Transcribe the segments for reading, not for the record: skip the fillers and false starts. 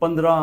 15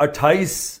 28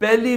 1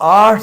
8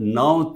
9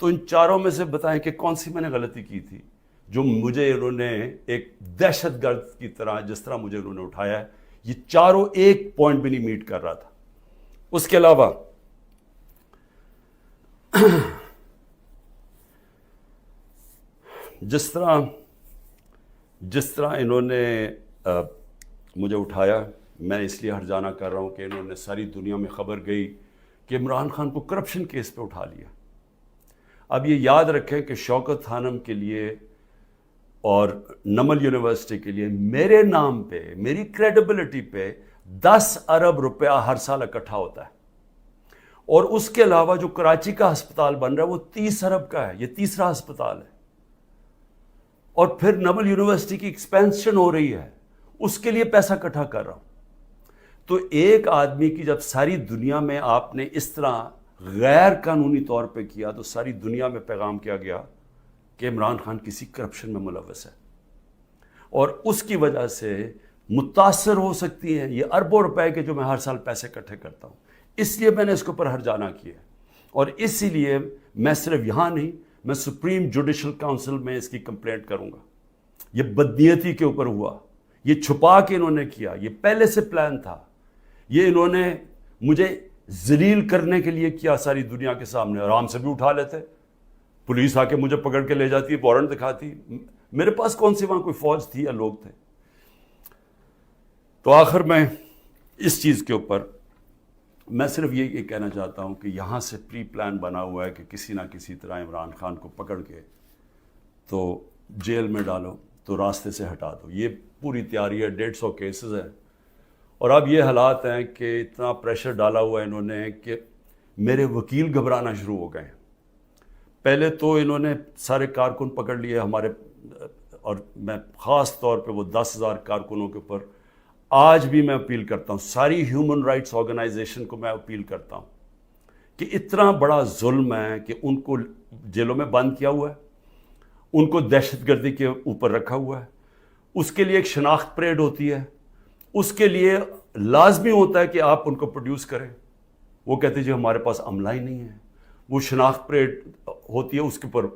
تو ان چاروں میں سے بتائیں کہ کون سی میں نے غلطی کی تھی جو مجھے انہوں نے ایک دہشت گرد کی طرح جس طرح مجھے انہوں نے اٹھایا ہے، یہ چاروں ایک پوائنٹ بھی نہیں میٹ کر رہا تھا۔ اس کے علاوہ جس طرح انہوں نے مجھے اٹھایا، میں اس لیے ہرجانہ کر رہا ہوں کہ انہوں نے ساری دنیا میں خبر گئی کہ عمران خان کو کرپشن کیس پہ اٹھا لیا۔ اب یہ یاد رکھیں کہ شوکت خانم کے لیے اور نمل یونیورسٹی کے لیے میرے نام پہ، میری کریڈیبلٹی پہ 10 ارب روپیہ ہر سال اکٹھا ہوتا ہے، اور اس کے علاوہ جو کراچی کا ہسپتال بن رہا ہے وہ 30 ارب کا ہے، یہ تیسرا ہسپتال ہے، اور پھر نمل یونیورسٹی کی ایکسپینشن ہو رہی ہے، اس کے لیے پیسہ اکٹھا کر رہا ہوں۔ تو ایک آدمی کی جب ساری دنیا میں آپ نے اس طرح غیر قانونی طور پہ کیا تو ساری دنیا میں پیغام کیا گیا کہ عمران خان کسی کرپشن میں ملوث ہے، اور اس کی وجہ سے متاثر ہو سکتی ہیں یہ اربوں روپے کے جو میں ہر سال پیسے اکٹھے کرتا ہوں۔ اس لیے میں نے اس کے اوپر ہرجانہ کیا، اور اسی لیے میں صرف یہاں نہیں، میں سپریم جوڈیشل کاؤنسل میں اس کی کمپلینٹ کروں گا۔ یہ بدنیتی کے اوپر ہوا، یہ چھپا کے انہوں نے کیا، یہ پہلے سے پلان تھا، یہ انہوں نے مجھے ذلیل کرنے کے لیے کیا ساری دنیا کے سامنے۔ آرام سے بھی اٹھا لیتے، پولیس آ کے مجھے پکڑ کے لے جاتی، وارنٹ دکھاتی، میرے پاس کون سی وہاں کوئی فوج تھی یا لوگ تھے؟ تو آخر میں اس چیز کے اوپر میں صرف یہ کہنا چاہتا ہوں کہ یہاں سے پری پلان بنا ہوا ہے کہ کسی نہ کسی طرح عمران خان کو پکڑ کے تو جیل میں ڈالو، تو راستے سے ہٹا دو۔ یہ پوری تیاری ہے، 150 کیسز ہیں، اور اب یہ حالات ہیں کہ اتنا پریشر ڈالا ہوا ہے انہوں نے کہ میرے وکیل گھبرانا شروع ہو گئے ہیں۔ پہلے تو انہوں نے سارے کارکن پکڑ لیے ہمارے، اور میں خاص طور پہ وہ 10,000 کارکنوں کے اوپر آج بھی میں اپیل کرتا ہوں، ساری ہیومن رائٹس آرگنائزیشن کو میں اپیل کرتا ہوں کہ اتنا بڑا ظلم ہے کہ ان کو جیلوں میں بند کیا ہوا ہے، ان کو دہشت گردی کے اوپر رکھا ہوا ہے، اس کے لیے ایک شناخت پریڈ ہوتی ہے، اس کے لیے لازمی ہوتا ہے کہ آپ ان کو پروڈیوس کریں۔ وہ کہتے جی ہمارے پاس عملہ ہی نہیں ہے، وہ شناخت پریڈ ہوتی ہے، اس کے اوپر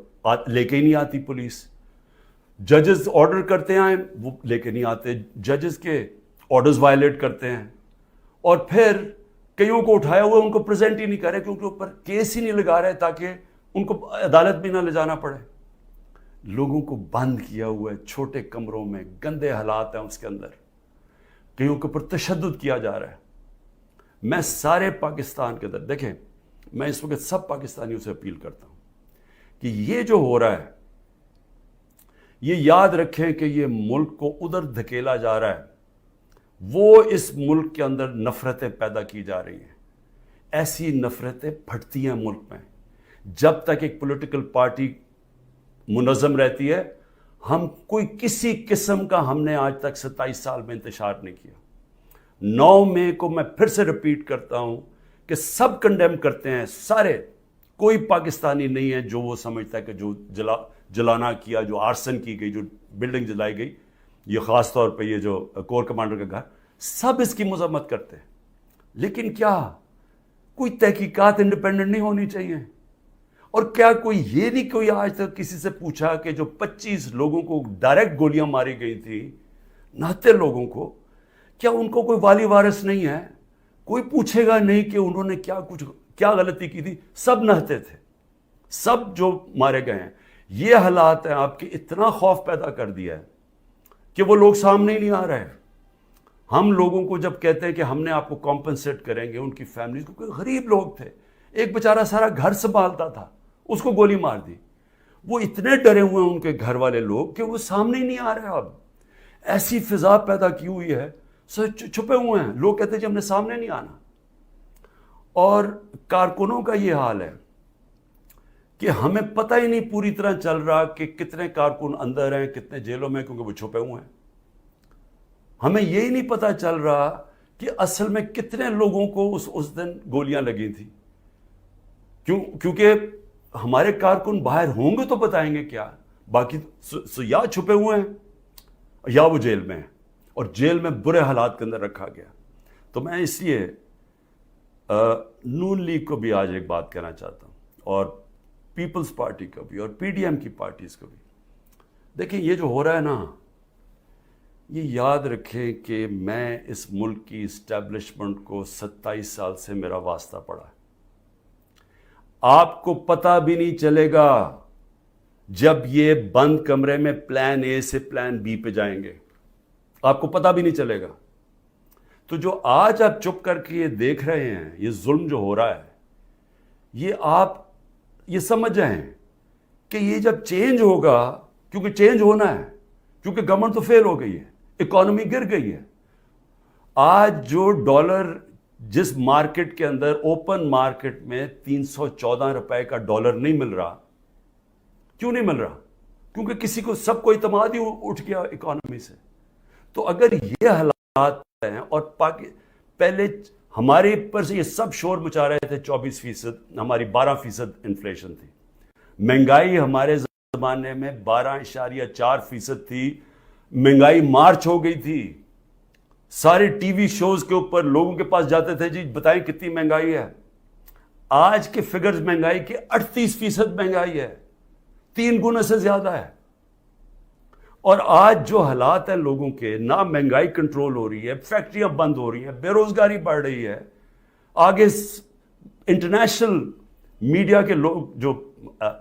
لے کے ہی نہیں آتی پولیس۔ ججز آرڈر کرتے ہیں وہ لے کے نہیں آتے، ججز کے آرڈرز وائلیٹ کرتے ہیں، اور پھر کئیوں کو اٹھایا ہوا ان کو پریزنٹ ہی نہیں کر رہے کیونکہ اوپر کیس ہی نہیں لگا رہے تاکہ ان کو عدالت بھی نہ لے جانا پڑے۔ لوگوں کو بند کیا ہوا ہے چھوٹے کمروں میں، گندے حالات ہیں اس کے اندر، کئیوں کے اوپر تشدد کیا جا رہا ہے۔ میں سارے پاکستان کے اندر، دیکھیں میں اس وقت سب پاکستانیوں سے اپیل کرتا ہوں کہ یہ جو ہو رہا ہے یہ یاد رکھیں کہ یہ ملک کو ادھر دھکیلا جا رہا ہے، وہ اس ملک کے اندر نفرتیں پیدا کی جا رہی ہیں، ایسی نفرتیں پھٹتی ہیں ملک میں جب تک ایک پولیٹیکل پارٹی منظم رہتی ہے۔ ہم کوئی کسی قسم کا ہم نے آج تک 27 سال میں انتشار نہیں کیا۔ 9 مئی کو میں پھر سے ریپیٹ کرتا ہوں کہ سب کنڈیم کرتے ہیں، سارے، کوئی پاکستانی نہیں ہے جو وہ سمجھتا ہے کہ جو جلانا کیا، جو آرسن کی گئی، جو بلڈنگ جلائی گئی، یہ خاص طور پہ یہ جو کور کمانڈر کا گھر، سب اس کی مذمت کرتے ہیں۔ لیکن کیا کوئی تحقیقات انڈیپینڈنٹ نہیں ہونی چاہیے؟ اور کیا کوئی یہ نہیں کوئی آج تک کسی سے پوچھا کہ جو 25 لوگوں کو ڈائریکٹ گولیاں ماری گئی تھی، نہتے لوگوں کو، کیا ان کو کوئی والی وارث نہیں ہے؟ کوئی پوچھے گا نہیں کہ انہوں نے کیا غلطی کی تھی؟ سب نہتے تھے، سب جو مارے گئے ہیں۔ یہ حالات ہیں آپ کے اتنا خوف پیدا کر دیا ہے کہ وہ لوگ سامنے ہی نہیں آ رہے۔ ہم لوگوں کو جب کہتے ہیں کہ ہم نے آپ کو کمپنسیٹ کریں گے، ان کی فیملیز کو، کوئی غریب لوگ تھے، ایک بیچارہ سارا گھر سنبھالتا تھا، اس کو گولی مار دی، وہ اتنے ڈرے ہوئے ہیں ان کے گھر والے لوگ کہ وہ سامنے ہی نہیں آ رہے۔ اب ایسی فضا پیدا کی ہوئی ہے، چھپے ہوئے ہیں، لوگ کہتے ہیں کہ ہم نے سامنے نہیں آنا۔ اور کارکنوں کا یہ حال ہے کہ ہمیں پتہ ہی نہیں پوری طرح چل رہا کہ کتنے کارکن اندر ہیں، کتنے جیلوں میں، کیونکہ وہ چھپے ہوئے ہیں۔ ہمیں یہی نہیں پتہ چل رہا کہ اصل میں کتنے لوگوں کو اس دن گولیاں لگی تھی، کیونکہ ہمارے کارکن باہر ہوں گے تو بتائیں گے کیا، باقی یا چھپے ہوئے ہیں یا وہ جیل میں ہیں، اور جیل میں برے حالات کے اندر رکھا گیا۔ تو میں اس لیے نون لیگ کو بھی آج ایک بات کہنا چاہتا ہوں، اور پیپلز پارٹی کا بھی اور پی ڈی ایم کی پارٹیز کا بھی. دیکھیں یہ جو ہو رہا ہے نا, یہ یاد رکھیں کہ میں اس ملک کی اسٹیبلشمنٹ کو 27 سال سے میرا واسطہ پڑا ہے. آپ کو پتہ بھی نہیں چلے گا جب یہ بند کمرے میں پلان اے سے پلان بی پہ جائیں گے, آپ کو پتہ بھی نہیں چلے گا. تو جو آج آپ چپ کر کے یہ دیکھ رہے ہیں, یہ ظلم جو ہو رہا ہے, یہ آپ یہ سمجھ جائیں کہ یہ جب چینج ہوگا, کیونکہ چینج ہونا ہے, کیونکہ گورنمنٹ تو فیل ہو گئی ہے, اکانومی گر گئی ہے. آج جو ڈالر جس مارکیٹ کے اندر اوپن مارکیٹ میں 314 روپے کا ڈالر نہیں مل رہا, کیوں نہیں مل رہا؟ کیونکہ کسی کو سب کو اعتماد ہی اٹھ گیا اکانومی سے. تو اگر یہ حالات ہیں اور پہلے ہمارے پر سے یہ سب شور مچا رہے تھے 24%, ہماری 12% انفلیشن تھی. مہنگائی ہمارے زمانے میں 12.4% تھی. مہنگائی مارچ ہو گئی تھی. سارے ٹی وی شوز کے اوپر لوگوں کے پاس جاتے تھے, جی بتائیں کتنی مہنگائی ہے. آج کے فگرز مہنگائی کے 38% مہنگائی ہے, 3 گنا سے زیادہ ہے. اور آج جو حالات ہیں لوگوں کے, نہ مہنگائی کنٹرول ہو رہی ہے, فیکٹریاں بند ہو رہی ہیں, بے روزگاری بڑھ رہی ہے. آگے انٹرنیشنل میڈیا کے لوگ, جو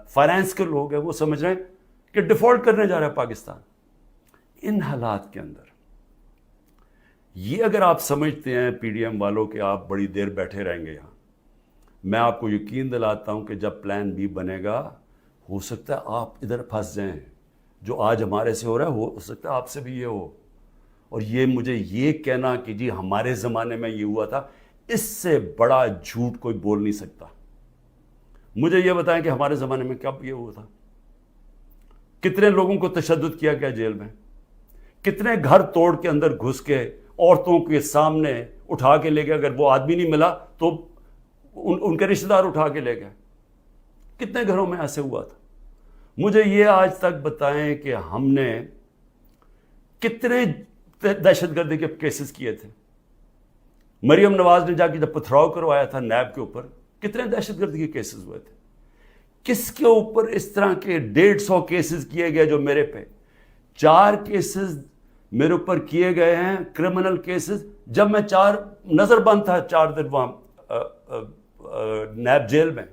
فائنانس کے لوگ ہیں, وہ سمجھ رہے ہیں کہ ڈیفالٹ کرنے جا رہا ہے پاکستان. ان حالات کے اندر یہ اگر آپ سمجھتے ہیں پی ڈی ایم والوں کہ آپ بڑی دیر بیٹھے رہیں گے یہاں, میں آپ کو یقین دلاتا ہوں کہ جب پلان بی بنے گا, ہو سکتا ہے آپ ادھر پھنس جائیں. جو آج ہمارے سے ہو رہا ہے ہو سکتا ہے آپ سے بھی یہ ہو. اور یہ مجھے یہ کہنا کہ جی ہمارے زمانے میں یہ ہوا تھا, اس سے بڑا جھوٹ کوئی بول نہیں سکتا. مجھے یہ بتائیں کہ ہمارے زمانے میں کب یہ ہوا تھا؟ کتنے لوگوں کو تشدد کیا گیا جیل میں؟ کتنے گھر توڑ کے اندر گھس کے عورتوں کے سامنے اٹھا کے لے گئے, اگر وہ آدمی نہیں ملا تو ان کے رشتہ دار اٹھا کے لے گئے. کتنے گھروں میں ایسے ہوا تھا؟ مجھے یہ آج تک بتائیں کہ ہم نے کتنے دہشت گردی کے کیسز کیے تھے. مریم نواز نے جا کے جب پتھراؤ کروایا تھا نیب کے اوپر, کتنے دہشت گردی کے کیسز ہوئے تھے. کس کے اوپر اس طرح کے 150 کیسز کیے گئے جو میرے پہ 4 کیسز میرے اوپر کیے گئے ہیں, کرمنل کیسز, جب میں نظر بند تھا 4 دن وہاں نیب جیل میں.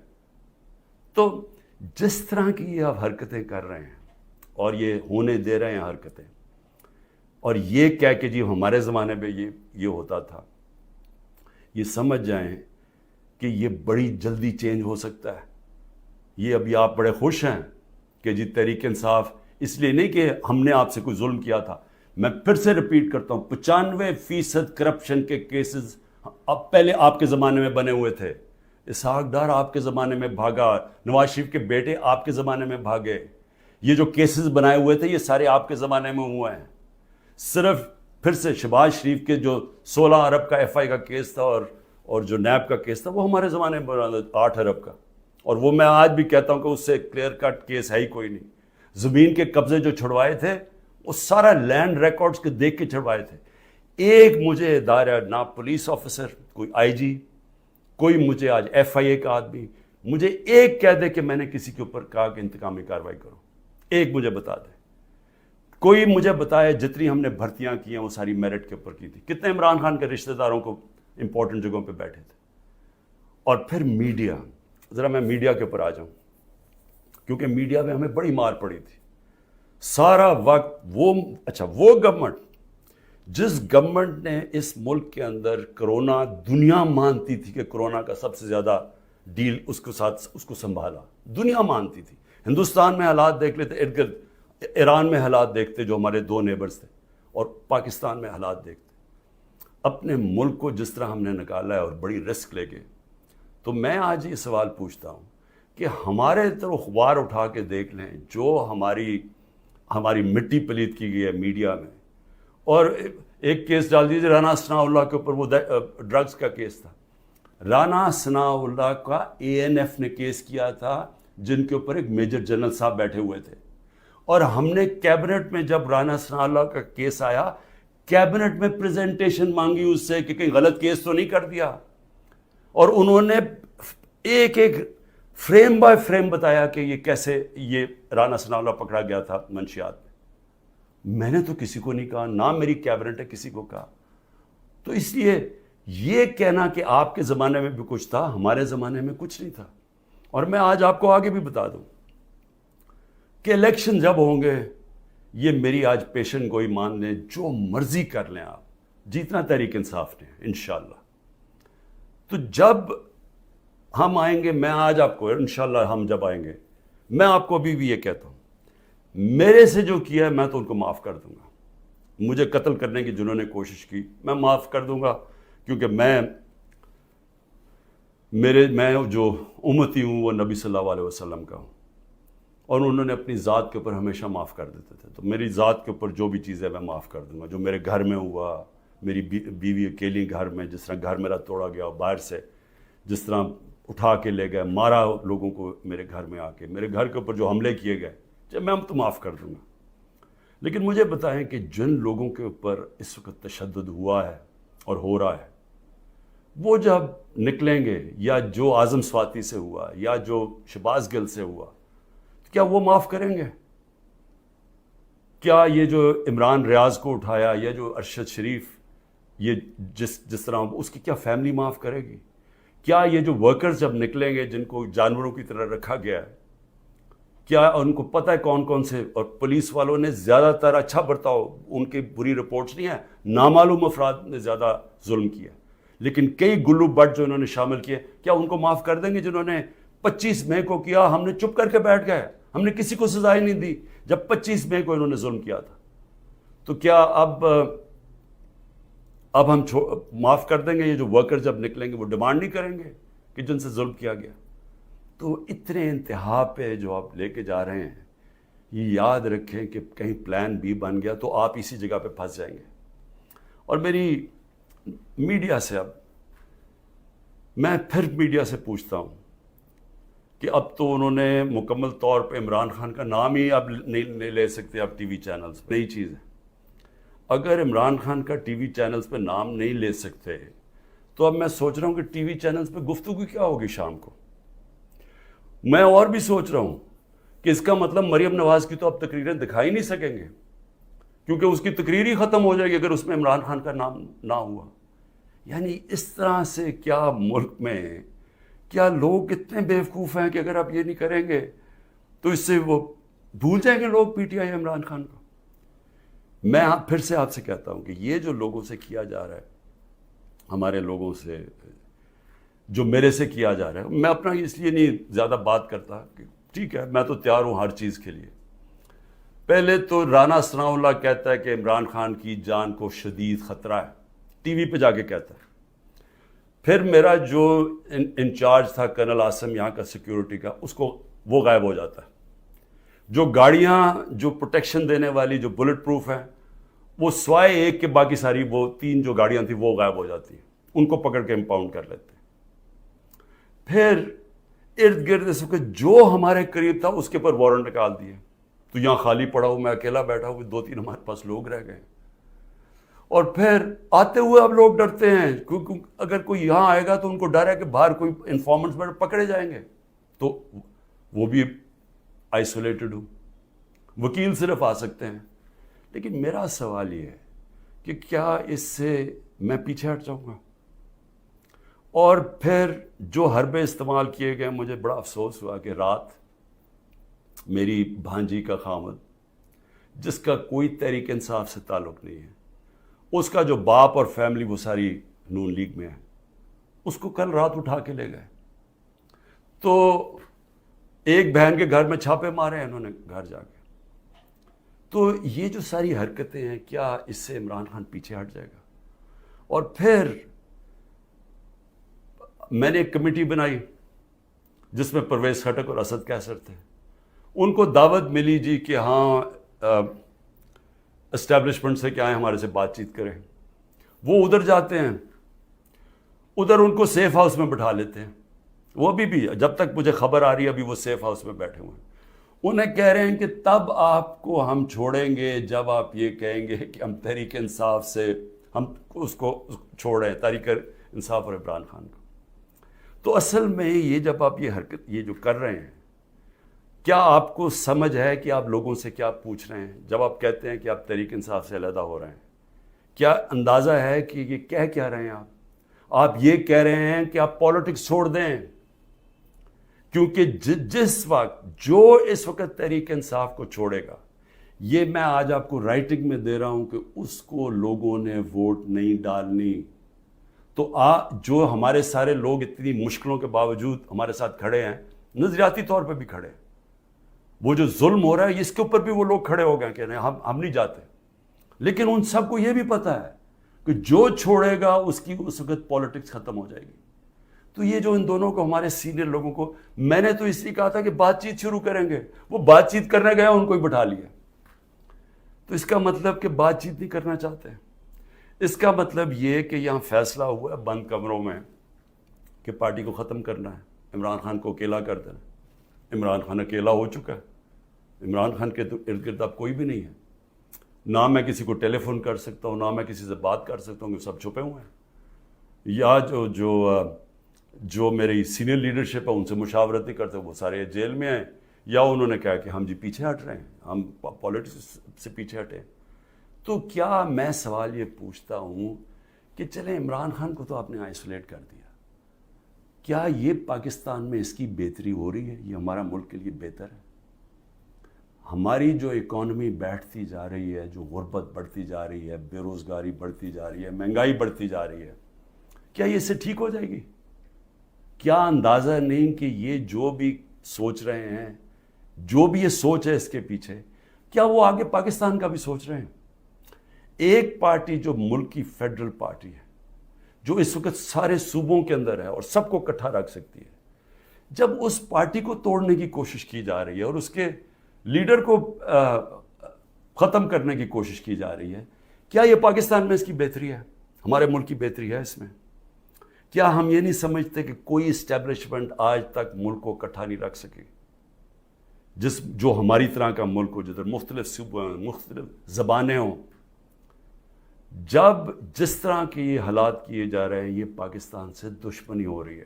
تو جس طرح کی یہ آپ حرکتیں کر رہے ہیں اور یہ ہونے دے رہے ہیں حرکتیں, اور یہ کہہ کہ جی ہمارے زمانے میں یہ ہوتا تھا, یہ سمجھ جائیں کہ یہ بڑی جلدی چینج ہو سکتا ہے. یہ ابھی آپ بڑے خوش ہیں کہ جی تحریک انصاف, اس لیے نہیں کہ ہم نے آپ سے کوئی ظلم کیا تھا. میں پھر سے ریپیٹ کرتا ہوں, 95% کرپشن کے کیسز اب پہلے آپ کے زمانے میں بنے ہوئے تھے. اسحاق ڈار آپ کے زمانے میں بھاگا, نواز شریف کے بیٹے آپ کے زمانے میں بھاگے. یہ جو کیسز بنائے ہوئے تھے یہ سارے آپ کے زمانے میں ہوئے ہیں. صرف پھر سے شہباز شریف کے جو 16 ارب کا ایف آئی کا کیس تھا اور جو نیب کا کیس تھا, وہ ہمارے زمانے میں بنا 8 ارب کا. اور وہ میں آج بھی کہتا ہوں کہ اس سے کلیئر کٹ کیس ہے ہی کوئی نہیں. زمین کے قبضے جو چھڑوائے تھے وہ سارا لینڈ ریکارڈز کے دیکھ کے چھڑوائے تھے. ایک مجھے ادارہ, نہ پولیس آفیسر, کوئی آئی جی, کوئی مجھے آج ایف آئی اے کا آدمی مجھے ایک کہہ دے کہ میں نے کسی کے اوپر کہا کہ انتقامی کارروائی کرو, ایک مجھے بتا دے. کوئی مجھے بتائے جتنی ہم نے بھرتیاں کی ہیں وہ ساری میرٹ کے اوپر کی تھی. کتنے عمران خان کے رشتہ داروں کو امپورٹنٹ جگہوں پہ بیٹھے تھے. اور پھر میڈیا, ذرا میں میڈیا کے اوپر آ جاؤں, کیونکہ میڈیا میں ہمیں بڑی مار پڑی تھی سارا وقت. وہ گورنمنٹ, جس گورنمنٹ نے اس ملک کے اندر کرونا, دنیا مانتی تھی کہ کرونا کا سب سے زیادہ ڈیل اس کے ساتھ اس کو سنبھالا, دنیا مانتی تھی. ہندوستان میں حالات دیکھ لیتے, ارد گرد ایران میں حالات دیکھتے جو ہمارے 2 نیبرز تھے, اور پاکستان میں حالات دیکھتے. اپنے ملک کو جس طرح ہم نے نکالا ہے اور بڑی رسک لے کے, تو میں آج یہ سوال پوچھتا ہوں کہ ہمارے طرف اخبار اٹھا کے دیکھ لیں جو ہماری مٹی پلیت کی گئی ہے میڈیا میں. اور ایک کیس ڈال دیجیے رانا ثناء اللہ کے اوپر, وہ ڈرگز کا کیس تھا. رانا ثناء اللہ کا اے این ایف نے کیس کیا تھا, جن کے اوپر ایک میجر جنرل صاحب بیٹھے ہوئے تھے. اور ہم نے کیبنٹ میں جب رانا ثناء اللہ کا کیس آیا, کیبنٹ میں پریزنٹیشن مانگی اس سے کہ کہیں غلط کیس تو نہیں کر دیا. اور انہوں نے ایک فریم بائی فریم بتایا کہ یہ کیسے یہ رانا ثناءاللہ پکڑا گیا تھا منشیات میں نے تو کسی کو نہیں کہا، نہ میری کیبنٹ نے کسی کو کہا. تو اس لیے یہ کہنا کہ آپ کے زمانے میں بھی کچھ تھا، ہمارے زمانے میں کچھ نہیں تھا. اور میں آج آپ کو آگے بھی بتا دوں کہ الیکشن جب ہوں گے، یہ میری آج پیشن گوئی مان لیں، جو مرضی کر لیں آپ، جیتنا تحریک انصاف نے انشاءاللہ. تو جب ہم آئیں گے، میں آج آپ کو انشاءاللہ ہم جب آئیں گے، میں آپ کو ابھی بھی یہ کہتا ہوں، میرے سے جو کیا ہے میں تو ان کو معاف کر دوں گا. مجھے قتل کرنے کی جنہوں نے کوشش کی میں معاف کر دوں گا، کیونکہ میں جو امتی ہوں وہ نبی صلی اللہ علیہ وسلم کا ہوں، اور انہوں نے اپنی ذات کے اوپر ہمیشہ معاف کر دیتے تھے. تو میری ذات کے اوپر جو بھی چیزیں میں معاف کر دوں گا. جو میرے گھر میں ہوا، میری بیوی اکیلی گھر میں، جس طرح گھر میرا توڑا گیا باہر سے، جس طرح اٹھا کے لے گئے، مارا لوگوں کو میرے گھر میں آ کے، میرے گھر کے اوپر جو حملے کیے گئے، جب میں تو معاف کر دوں گا. لیکن مجھے بتائیں کہ جن لوگوں کے اوپر اس وقت تشدد ہوا ہے اور ہو رہا ہے، وہ جب نکلیں گے، یا جو اعظم سواتی سے ہوا، یا جو شہباز گل سے ہوا، تو کیا وہ معاف کریں گے؟ کیا یہ جو عمران ریاض کو اٹھایا، یا جو ارشد شریف، یہ جس طرح اس کی کیا فیملی معاف کرے گی؟ کیا یہ جو ورکرز جب نکلیں گے جن کو جانوروں کی طرح رکھا گیا ہے، کیا ان کو پتہ ہے کون کون سے؟ اور پولیس والوں نے زیادہ تر اچھا برتاؤ، ان کی بری رپورٹس نہیں ہیں، نامعلوم افراد نے زیادہ ظلم کیا، لیکن کئی گلو بٹ جو انہوں نے شامل کیے، کیا ان کو معاف کر دیں گے؟ جنہوں نے 25 مئی کو کیا، ہم نے چپ کر کے بیٹھ گئے، ہم نے کسی کو سزا ہی نہیں دی جب 25 مئی کو انہوں نے ظلم کیا تھا. تو کیا اب ہم معاف کر دیں گے؟ یہ جو ورکر جب نکلیں گے وہ ڈیمانڈ نہیں کریں گے کہ جن سے ظلم کیا گیا؟ تو اتنے انتہا پہ جو آپ لے کے جا رہے ہیں، یہ یاد رکھیں کہ کہیں پلان بی بن گیا تو آپ اسی جگہ پہ پھنس جائیں گے. اور میری میڈیا سے، اب میں پھر میڈیا سے پوچھتا ہوں کہ اب تو انہوں نے مکمل طور پہ عمران خان کا نام ہی اب نہیں لے سکتے، اب ٹی وی چینلز، نئی چیز ہے. اگر عمران خان کا ٹی وی چینلز پہ نام نہیں لے سکتے تو اب میں سوچ رہا ہوں کہ ٹی وی چینلز پہ گفتگو کیا ہوگی شام کو. میں اور بھی سوچ رہا ہوں کہ اس کا مطلب مریم نواز کی تو اب تقریریں دکھائی نہیں سکیں گے، کیونکہ اس کی تقریر ہی ختم ہو جائے گی اگر اس میں عمران خان کا نام نہ ہوا. یعنی اس طرح سے کیا ملک میں کیا لوگ اتنے بیوقوف ہیں کہ اگر آپ یہ نہیں کریں گے تو اس سے وہ بھول جائیں گے لوگ P T I Imran Khan کو. میں پھر سے آپ سے کہتا ہوں کہ یہ جو لوگوں سے کیا جا رہا ہے، ہمارے لوگوں سے جو میرے سے کیا جا رہا ہے، میں اپنا اس لیے نہیں زیادہ بات کرتا کہ ٹھیک ہے میں تو تیار ہوں ہر چیز کے لیے. پہلے تو رانا ثناءاللہ کہتا ہے کہ عمران خان کی جان کو شدید خطرہ ہے، ٹی وی پہ جا کے کہتا ہے. پھر میرا جو انچارج تھا کرنل عاصم یہاں کا سیکیورٹی کا، اس کو وہ غائب ہو جاتا ہے. جو گاڑیاں جو پروٹیکشن دینے والی جو بلٹ پروف ہیں، وہ سوائے ایک کے باقی ساری وہ 3 جو گاڑیاں تھیں وہ غائب ہو جاتی ہیں، ان کو پکڑ کے امپاؤنڈ کر لیتے ہیں. پھر ارد گرد اس وقت جو ہمارے قریب تھا اس کے پر وارنٹ نکال دیے. تو یہاں خالی پڑا ہوں، میں اکیلا بیٹھا ہوں، 2-3 ہمارے پاس لوگ رہ گئے. اور پھر آتے ہوئے اب لوگ ڈرتے ہیں، کیونکہ اگر کوئی یہاں آئے گا تو ان کو ڈر ہے کہ باہر کوئی انفارمنٹس پکڑے جائیں گے، تو وہ بھی آئسولیٹڈ ہوں، وکیل صرف آ سکتے ہیں. لیکن میرا سوال یہ ہے کہ کیا اس سے میں پیچھے ہٹ جاؤں گا؟ اور پھر جو حربے استعمال کیے گئے، مجھے بڑا افسوس ہوا کہ رات میری بھانجی کا خامد، جس کا کوئی تحریک انصاف سے تعلق نہیں ہے، اس کا جو باپ اور فیملی وہ ساری نون لیگ میں ہے، اس کو کل رات اٹھا کے لے گئے. تو ایک بہن کے گھر میں چھاپے مارے ہیں انہوں نے گھر جا کے. تو یہ جو ساری حرکتیں ہیں، کیا اس سے عمران خان پیچھے ہٹ جائے گا؟ اور پھر میں نے ایک کمیٹی بنائی جس میں پرویز خٹک اور اسد کیسر تھے. ان کو دعوت ملی جی کہ ہاں اسٹیبلشمنٹ سے کیا ہے ہمارے سے بات چیت کریں. وہ ادھر جاتے ہیں، ادھر ان کو سیف ہاؤس میں بٹھا لیتے ہیں. وہ بھی جب تک مجھے خبر آ رہی ہے ابھی وہ سیف ہاؤس میں بیٹھے ہوئے ہیں. انہیں کہہ رہے ہیں کہ تب آپ کو ہم چھوڑیں گے جب آپ یہ کہیں گے کہ ہم تحریک انصاف سے ہم اس کو چھوڑیں، تحریک انصاف اور عمران خان کو. تو اصل میں یہ جب آپ یہ حرکت یہ جو کر رہے ہیں، کیا آپ کو سمجھ ہے کہ آپ لوگوں سے کیا پوچھ رہے ہیں؟ جب آپ کہتے ہیں کہ آپ تحریک انصاف سے علیحدہ ہو رہے ہیں، کیا اندازہ ہے کہ یہ کہہ کیا رہے ہیں آپ یہ کہہ رہے ہیں کہ آپ پالیٹکس چھوڑ دیں، کیونکہ جس وقت جو اس وقت تحریک انصاف کو چھوڑے گا، یہ میں آج آپ کو رائٹنگ میں دے رہا ہوں کہ اس کو لوگوں نے ووٹ نہیں ڈالنی. تو جو ہمارے سارے لوگ اتنی مشکلوں کے باوجود ہمارے ساتھ کھڑے ہیں، نظریاتی طور پہ بھی کھڑے ہیں، وہ جو ظلم ہو رہا ہے اس کے اوپر بھی وہ لوگ کھڑے ہو گئے کہ ہم نہیں جاتے. لیکن ان سب کو یہ بھی پتا ہے کہ جو چھوڑے گا اس کی اس وقت پالیٹکس ختم ہو جائے گی. تو یہ جو ان دونوں کو، ہمارے سینئر لوگوں کو، میں نے تو اس لیے کہا تھا کہ بات چیت شروع کریں گے، وہ بات چیت کرنے گئے ان کو ہی بٹھا لیا. تو اس کا مطلب کہ بات چیت نہیں کرنا چاہتے. اس کا مطلب یہ کہ یہاں فیصلہ ہوا ہے بند کمروں میں کہ پارٹی کو ختم کرنا ہے، عمران خان کو اکیلا کر دینا. عمران خان اکیلا ہو چکا ہے، عمران خان کے تو ارد گرد اب کوئی بھی نہیں ہے. نہ میں کسی کو ٹیلی فون کر سکتا ہوں، نہ میں کسی سے بات کر سکتا ہوں، کہ سب چھپے ہوئے ہیں. یا جو میری سینئر لیڈرشپ ہے ان سے مشاورت نہیں کرتے، وہ سارے جیل میں ہیں، یا انہوں نے کہا کہ ہم جی پیچھے ہٹ رہے ہیں، ہم پالیٹکس سے پیچھے ہٹے. تو کیا میں سوال یہ پوچھتا ہوں کہ چلیں عمران خان کو تو آپ نے آئسولیٹ کر دیا، کیا یہ پاکستان میں اس کی بہتری ہو رہی ہے؟ یہ ہمارا ملک کے لیے بہتر ہے؟ ہماری جو اکانومی بیٹھتی جا رہی ہے، جو غربت بڑھتی جا رہی ہے، بے روزگاری بڑھتی جا رہی ہے، مہنگائی بڑھتی جا رہی ہے، کیا یہ اس سے ٹھیک ہو جائے گی؟ کیا اندازہ نہیں کہ یہ جو بھی سوچ رہے ہیں، جو بھی یہ سوچ ہے اس کے پیچھے، کیا وہ آگے پاکستان کا بھی سوچ رہے ہیں؟ ایک پارٹی جو ملک کی فیڈرل پارٹی ہے، جو اس وقت سارے صوبوں کے اندر ہے اور سب کو اکٹھا رکھ سکتی ہے، جب اس پارٹی کو توڑنے کی کوشش کی جا رہی ہے اور اس کے لیڈر کو ختم کرنے کی کوشش کی جا رہی ہے، کیا یہ پاکستان میں اس کی بہتری ہے؟ ہمارے ملک کی بہتری ہے اس میں؟ کیا ہم یہ نہیں سمجھتے کہ کوئی اسٹیبلشمنٹ آج تک ملک کو اکٹھا نہیں رکھ سکی، جو ہماری طرح کا ملک ہو، جدھر مختلف صوبے ہوں، مختلف زبانیں ہوں؟ جب جس طرح کے یہ حالات کیے جا رہے ہیں، یہ پاکستان سے دشمنی ہو رہی ہے.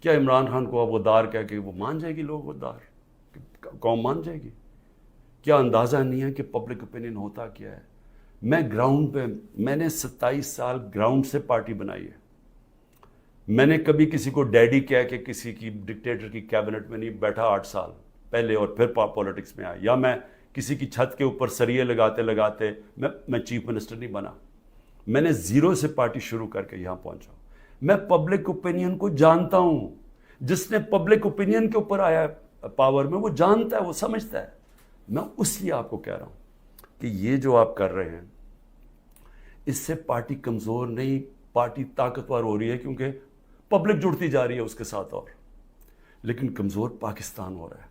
کیا عمران خان کو اب غدار کہہ کے وہ مان جائے گی؟ لوگ غدار قوم مان جائے گی؟ کیا اندازہ نہیں ہے کہ پبلک اوپینین ہوتا کیا ہے؟ میں گراؤنڈ پہ، میں نے 27 سال گراؤنڈ سے پارٹی بنائی ہے. میں نے کبھی کسی کو ڈیڈی کہہ کے کسی کی ڈکٹیٹر کی کیبنٹ میں نہیں بیٹھا 8 سال پہلے اور پھر پالیٹکس میں آیا، یا میں کسی کی چھت کے اوپر سریے لگاتے لگاتے میں چیف منسٹر نہیں بنا. میں نے زیرو سے پارٹی شروع کر کے یہاں پہنچا. میں پبلک اوپینین کو جانتا ہوں. جس نے پبلک اوپینین کے اوپر آیا پاور میں، وہ جانتا ہے، وہ سمجھتا ہے. میں اس لیے آپ کو کہہ رہا ہوں کہ یہ جو آپ کر رہے ہیں، اس سے پارٹی کمزور نہیں، پارٹی طاقتور ہو رہی ہے، کیونکہ پبلک جڑتی جا رہی ہے اس کے ساتھ. اور لیکن کمزور پاکستان ہو رہا ہے،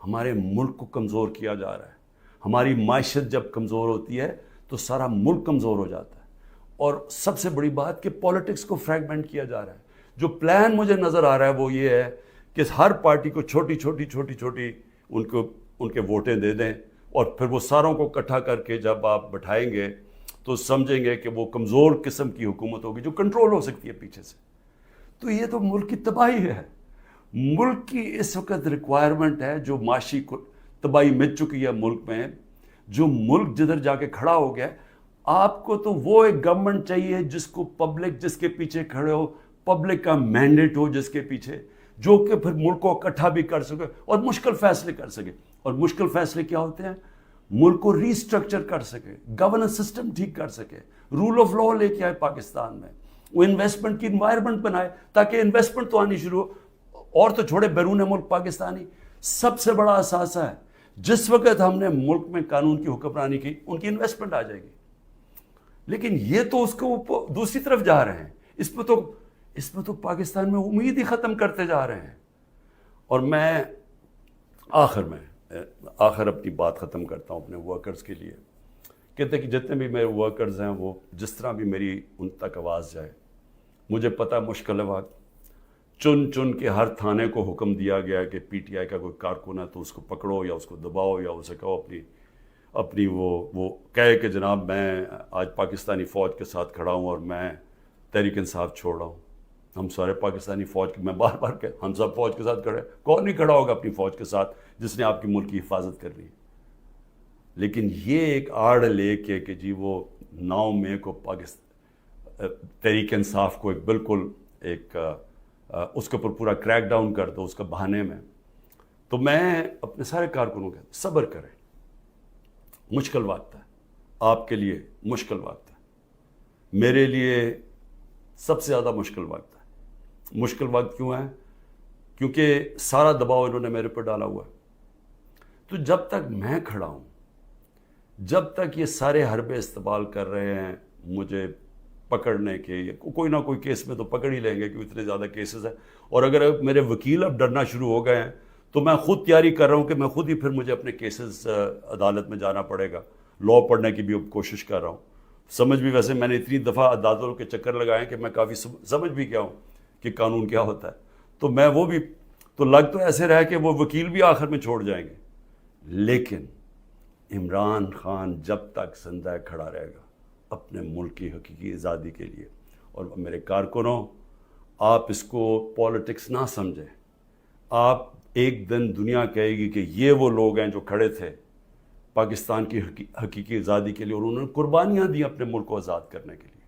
ہمارے ملک کو کمزور کیا جا رہا ہے. ہماری معیشت جب کمزور ہوتی ہے تو سارا ملک کمزور ہو جاتا ہے. اور سب سے بڑی بات کہ پالیٹکس کو فریگمنٹ کیا جا رہا ہے. جو پلان مجھے نظر آ رہا ہے وہ یہ ہے کہ ہر پارٹی کو چھوٹی چھوٹی ان کے ووٹیں دے دیں، اور پھر وہ ساروں کو اکٹھا کر کے جب آپ بٹھائیں گے تو سمجھیں گے کہ وہ کمزور قسم کی حکومت ہوگی جو کنٹرول ہو سکتی ہے پیچھے سے. تو یہ تو ملک کی تباہی ہے. ملک کی اس وقت ریکوائرمنٹ ہے، جو معاشی تباہی مچ چکی ہے ملک میں، جو ملک جدھر جا کے کھڑا ہو گیا. آپ کو تو وہ ایک گورنمنٹ چاہیے جس کو پبلک، جس کے پیچھے کھڑے ہو، پبلک کا مینڈیٹ ہو جس کے پیچھے، جو کہ پھر ملک کو اکٹھا بھی کر سکے اور مشکل فیصلے کر سکے. اور مشکل فیصلے کیا ہوتے ہیں؟ ملک کو ری اسٹرکچر کر سکے، گورننس سسٹم ٹھیک کر سکے، رول آف لا لے کے آئے پاکستان میں، وہ انویسٹمنٹ کی انوائرمنٹ بنائے تاکہ انویسٹمنٹ تو آنی شروع ہو. اور تو چھوڑے بیرون ملک پاکستانی سب سے بڑا اثاثہ ہے. جس وقت ہم نے ملک میں قانون کی حکمرانی کی، ان کی انویسٹمنٹ آ جائے گی. لیکن یہ تو اس کو دوسری طرف جا رہے ہیں. اس میں تو پاکستان میں امید ہی ختم کرتے جا رہے ہیں. اور میں آخر اپنی بات ختم کرتا ہوں اپنے ورکرز کے لیے. کہتے کہ جتنے بھی میرے ورکرز ہیں، وہ جس طرح بھی میری ان تک آواز جائے. مجھے پتہ مشکل ہے وقت، چن کے ہر تھانے کو حکم دیا گیا کہ پی ٹی آئی کا کوئی کارکن ہے تو اس کو پکڑو یا اس کو دباؤ یا اسے کہو اپنی وہ کہے کہ جناب میں آج پاکستانی فوج کے ساتھ کھڑا ہوں اور میں تحریک انصاف چھوڑ رہا ہوں. ہم سارے پاکستانی فوج کے، میں بار بار کہ ہم سب فوج کے ساتھ کھڑے ہیں، کون نہیں کھڑا ہوگا اپنی فوج کے ساتھ جس نے آپ کی ملک کی حفاظت کرنی ہے؟ لیکن یہ ایک آڑ لے کے کہ جی وہ 9 مئی کو پاکستان تحریک انصاف کو ایک بالکل ایک اس کے اوپر پورا کریک ڈاؤن کر دو اس کا بہانے میں، تو میں اپنے سارے کارکنوں کے صبر کریں، مشکل وقت ہے، آپ کے لیے مشکل وقت ہے، میرے لیے سب سے زیادہ مشکل وقت ہے۔ مشکل وقت کیوں ہے؟ کیونکہ سارا دباؤ انہوں نے میرے پر ڈالا ہوا ہے۔ تو جب تک میں کھڑا ہوں، جب تک یہ سارے حربے استعمال کر رہے ہیں مجھے پکڑنے کے، کوئی نہ کوئی کیس میں تو پکڑ ہی لیں گے کیونکہ اتنے زیادہ کیسز ہیں، اور اگر میرے وکیل اب ڈرنا شروع ہو گئے ہیں تو میں خود تیاری کر رہا ہوں کہ میں خود ہی پھر مجھے اپنے کیسز عدالت میں جانا پڑے گا، لا پڑھنے کی بھی اب کوشش کر رہا ہوں۔ سمجھ بھی ویسے میں نے اتنی دفعہ عدالتوں کے چکر لگائے ہیں کہ میں کافی سمجھ بھی گیا ہوں کہ قانون کیا ہوتا ہے، تو میں وہ بھی تو لگ تو ایسے رہا کہ وہ وکیل بھی آخر میں چھوڑ جائیں گے، لیکن عمران خان جب تک زندہ کھڑا رہے گا اپنے ملک کی حقیقی آزادی کے لیے۔ اور میرے کارکنوں، آپ اس کو پالیٹکس نہ سمجھیں، آپ ایک دن دنیا کہے گی کہ یہ وہ لوگ ہیں جو کھڑے تھے پاکستان کی حقیقی آزادی کے لیے اور انہوں نے قربانیاں دی اپنے ملک کو آزاد کرنے کے لیے۔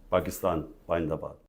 پاکستان زندہ باد۔